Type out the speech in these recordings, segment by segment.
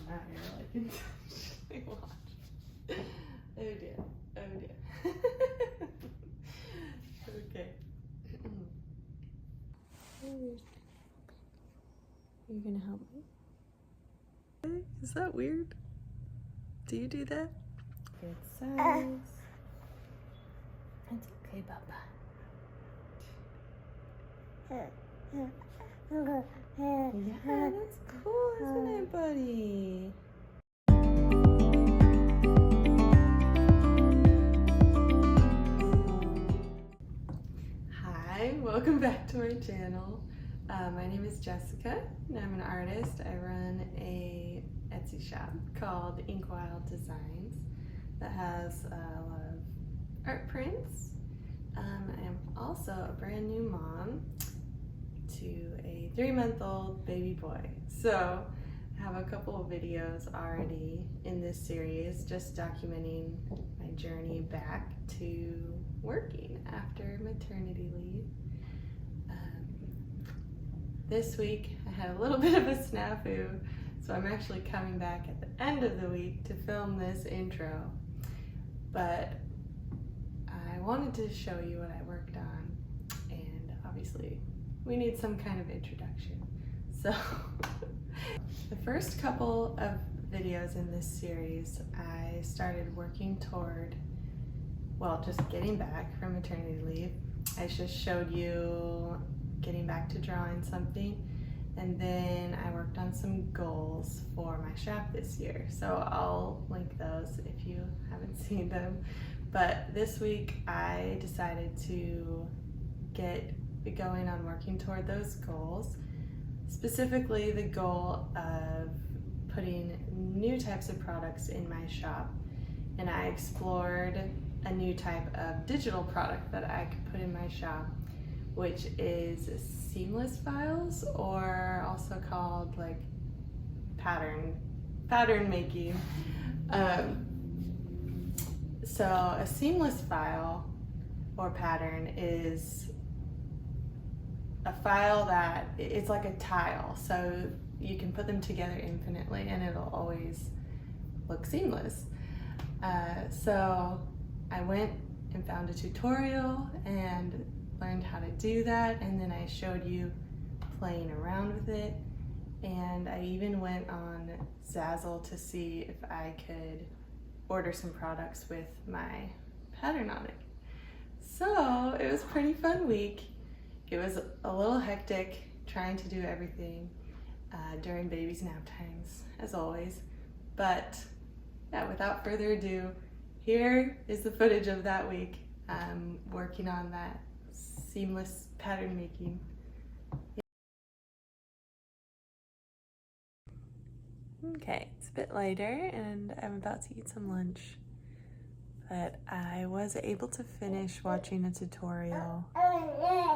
now you're like intentionally watching. Oh dear. Oh dear. Okay. You're gonna help me? Is that weird? Do you do that? Good size. It's okay, Papa. Yeah, that's cool, isn't it, buddy? Hi, welcome back to my channel. My name is Jessica, and I'm an artist. I run a Etsy shop called Inkwilddesigns that has a lot of art prints. I am also a brand new mom to a 3-month-old baby boy. So I have a couple of videos already in this series just documenting my journey back to working after maternity leave. This week I had a little bit of a snafu, so I'm actually coming back at the end of the week to film this intro. But I wanted to show you what I worked on, and obviously we need some kind of introduction. So the first couple of videos in this series, I started working toward, well, just getting back from maternity leave. I just showed you getting back to drawing something, and then I worked on some goals for my shop this year. So I'll link those if you haven't seen them. But this week I decided to get going on working toward those goals, specifically the goal of putting new types of products in my shop. And I explored a new type of digital product that I could put in my shop, which is seamless files, or also called like pattern making. So a seamless file or pattern is a file that it's like a tile, so you can put them together infinitely and it'll always look seamless. So I went and found a tutorial and learned how to do that, and then I showed you playing around with it, and I even went on Zazzle to see if I could order some products with my pattern on it. So it was a pretty fun week. It was a little hectic trying to do everything during baby's nap times, as always, but yeah, without further ado, here is the footage of that week working on that seamless pattern making. Okay, it's a bit later and I'm about to eat some lunch, but I was able to finish watching a tutorial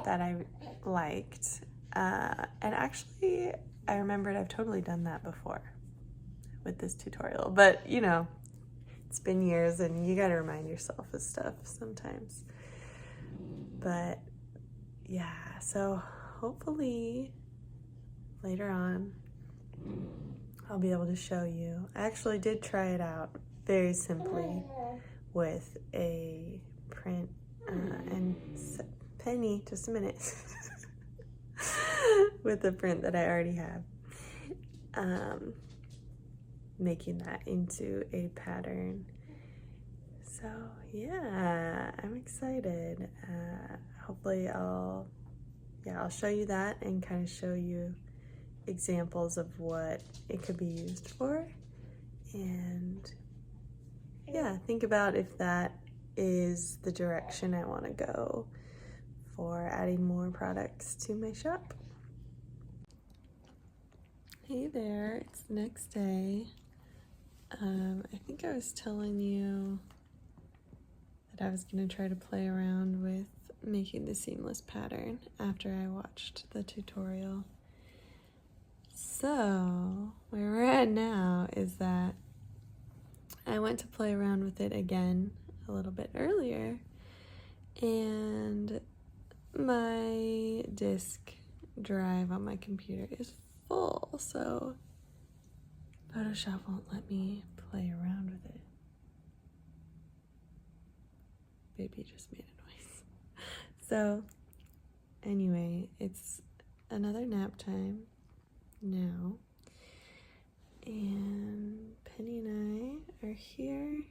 that I liked, and actually I remembered I've totally done that before with this tutorial, but you know, it's been years and you gotta remind yourself of stuff sometimes. But yeah, so hopefully later on I'll be able to show you. I actually did try it out very simply with a print and Penny, just a minute, with the print that I already have, making that into a pattern. So yeah, I'm excited. Hopefully I'll show you that and kind of show you examples of what it could be used for, and yeah, think about if that is the direction I want to go for adding more products to my shop. Hey there, it's the next day. I think I was telling you that I was going to try to play around with making the seamless pattern after I watched the tutorial. So where we're at now is that I went to play around with it again a little bit earlier, and my disk drive on my computer is full, so Photoshop won't let me play around with it. Baby just made a noise. So anyway, it's another nap time now. And Penny and I are here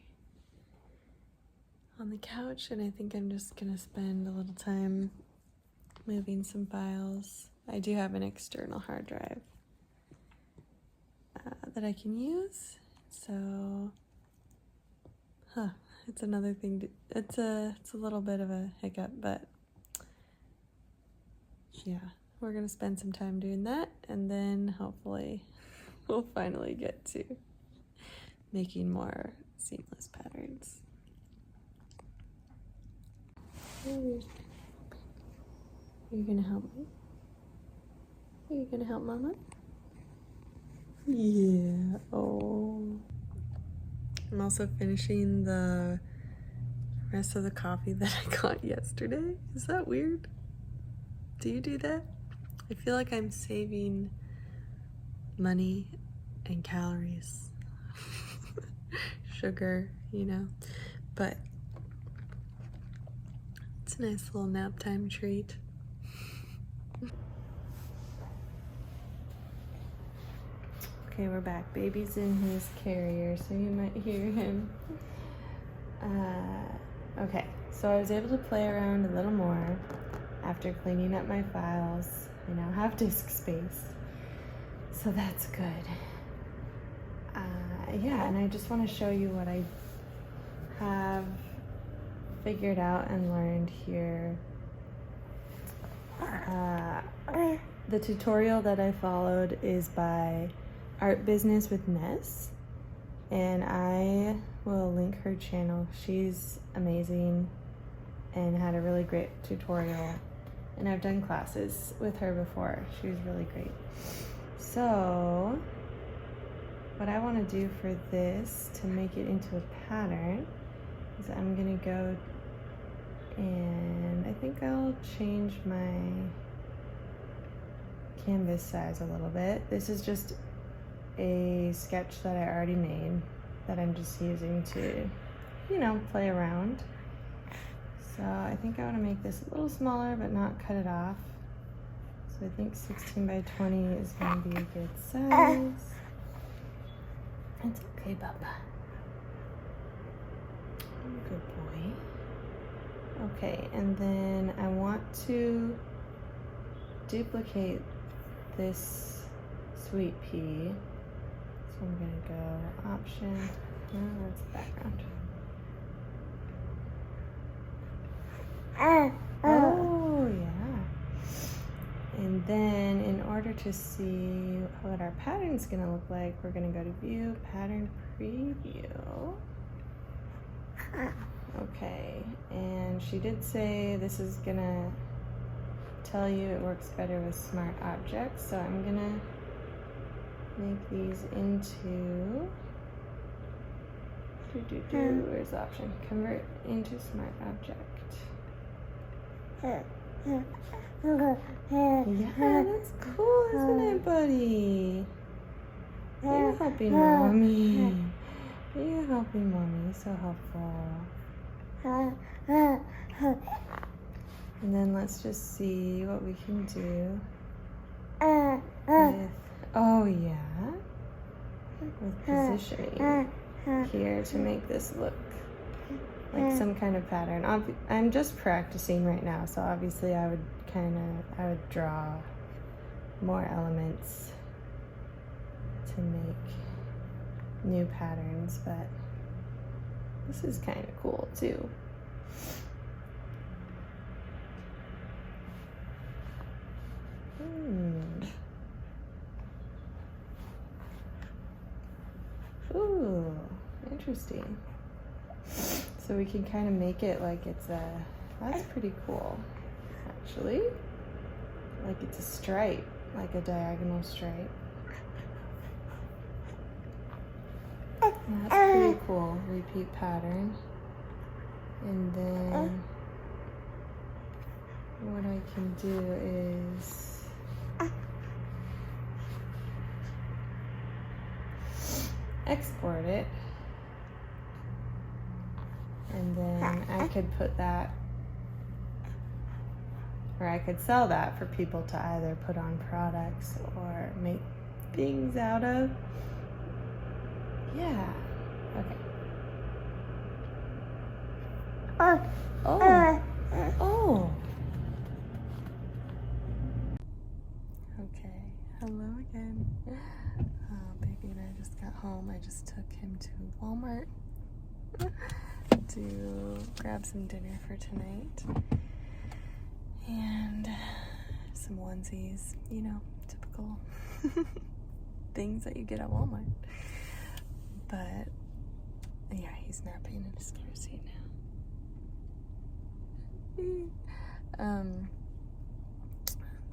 on the couch, and I think I'm just gonna spend a little time moving some files. I do have an external hard drive that I can use, so it's another thing it's a little bit of a hiccup, but yeah, we're gonna spend some time doing that, and then hopefully we'll finally get to making more seamless patterns. Are you gonna help me? Are you gonna help Mama? Yeah. Oh. I'm also finishing the rest of the coffee that I got yesterday. Is that weird? Do you do that? I feel like I'm saving money and calories. Sugar, you know. But it's a nice little nap time treat. Okay, we're back. Baby's in his carrier, so you might hear him. Okay, so I was able to play around a little more after cleaning up my files. I now have disk space, so that's good. Yeah, and I just want to show you what I have figured out and learned here. The tutorial that I followed is by Art Business with Ness, and I will link her channel. She's amazing and had a really great tutorial, and I've done classes with her before. She was really great. So what I want to do for this to make it into a pattern is I'm gonna go, and I think I'll change my canvas size a little bit. This is just a sketch that I already made that I'm just using to, you know, play around. So I think I want to make this a little smaller but not cut it off. So I think 16 by 20 is going to be a good size. It's okay, Bubba. Good boy. Okay, and then I want to duplicate this sweet pea. So I'm gonna go option, no, that's the background. Oh yeah. And then in order to see what our pattern's gonna look like, we're gonna go to view, pattern preview. Okay, and she did say this is gonna tell you it works better with smart objects, so I'm gonna make these into where's the option? Convert into smart object. Yeah, that's cool, isn't it, buddy? You're helping mommy. You're helping mommy, so helpful. And then let's just see what we can do with, oh yeah, with positioning here to make this look like some kind of pattern. I'm just practicing right now, so obviously I would draw more elements to make new patterns, but this is kind of cool too. Ooh, interesting. So we can kind of make it like it's that's pretty cool, actually. Like it's a stripe, like a diagonal stripe. That's pretty cool, repeat pattern. And then what I can do is export it, and then I could put that, or I could sell that for people to either put on products or make things out of. Yeah. Okay. Oh. Okay. Hello again. Baby and I just got home. I just took him to Walmart to grab some dinner for tonight. And some onesies, you know, typical things that you get at Walmart. But yeah, he's napping in his car seat now.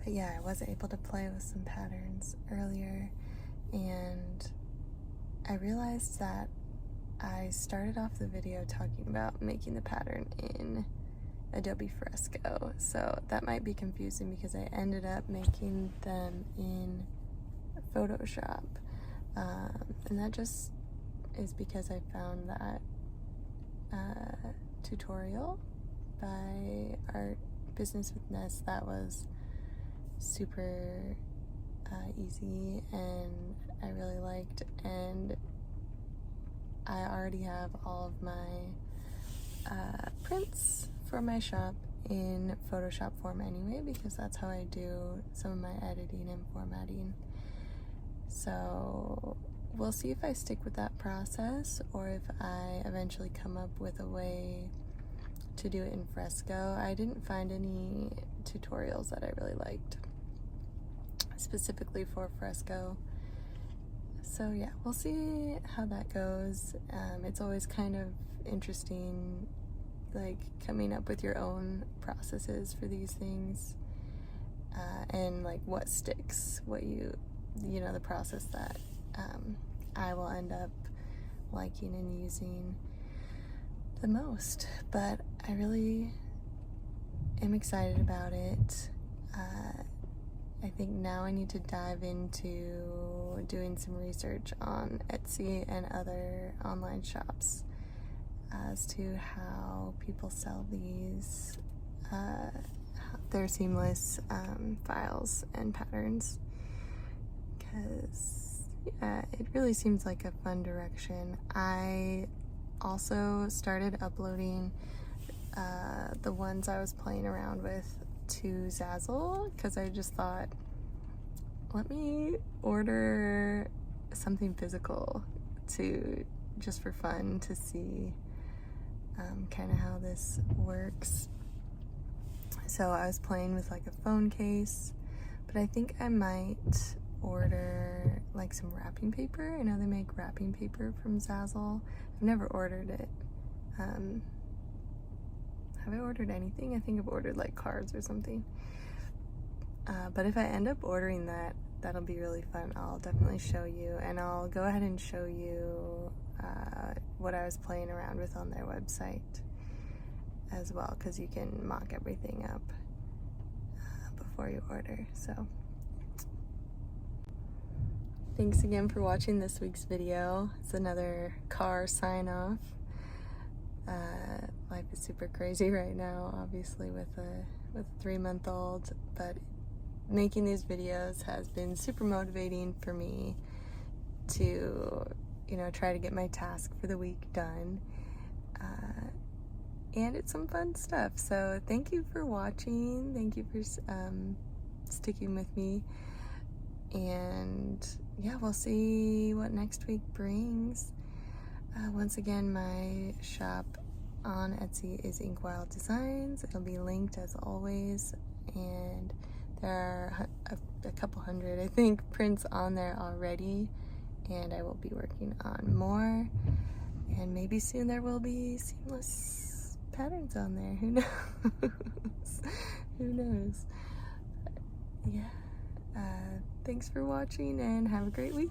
But yeah, I was able to play with some patterns earlier, and I realized that I started off the video talking about making the pattern in Adobe Fresco, so that might be confusing because I ended up making them in Photoshop, and that just is because I found that tutorial by Art Business with Ness that was super easy and I really liked, and I already have all of my prints for my shop in Photoshop form anyway, because that's how I do some of my editing and formatting. So we'll see if I stick with that process or if I eventually come up with a way to do it in Fresco. I didn't find any tutorials that I really liked specifically for Fresco. So yeah, we'll see how that goes. It's always kind of interesting, like coming up with your own processes for these things, and like what sticks, what you know, the process that I will end up liking and using the most. But I really am excited about it. I think now I need to dive into doing some research on Etsy and other online shops as to how people sell these, their seamless files and patterns, because it really seems like a fun direction. I also started uploading the ones I was playing around with to Zazzle, because I just thought, let me order something physical just for fun, to see kind of how this works. So I was playing with like a phone case, but I think I might order like some wrapping paper. I know they make wrapping paper from Zazzle. I've never ordered it. Have I ordered anything? I think I've ordered like cards or something. But if I end up ordering that, that'll be really fun. I'll definitely show you, and I'll go ahead and show you what I was playing around with on their website as well, because you can mock everything up before you order. So thanks again for watching this week's video. It's another car sign off. Life is super crazy right now, obviously with a 3-month-old, but making these videos has been super motivating for me to, you know, try to get my task for the week done. And it's some fun stuff. So thank you for watching. Thank you for sticking with me. And yeah, we'll see what next week brings. Once again, my shop on Etsy is inkwilddesigns. It'll be linked as always, and there are a couple hundred, I think, prints on there already, and I will be working on more, and maybe soon there will be seamless patterns on there. Who knows? Who knows? Yeah. Thanks for watching, and have a great week.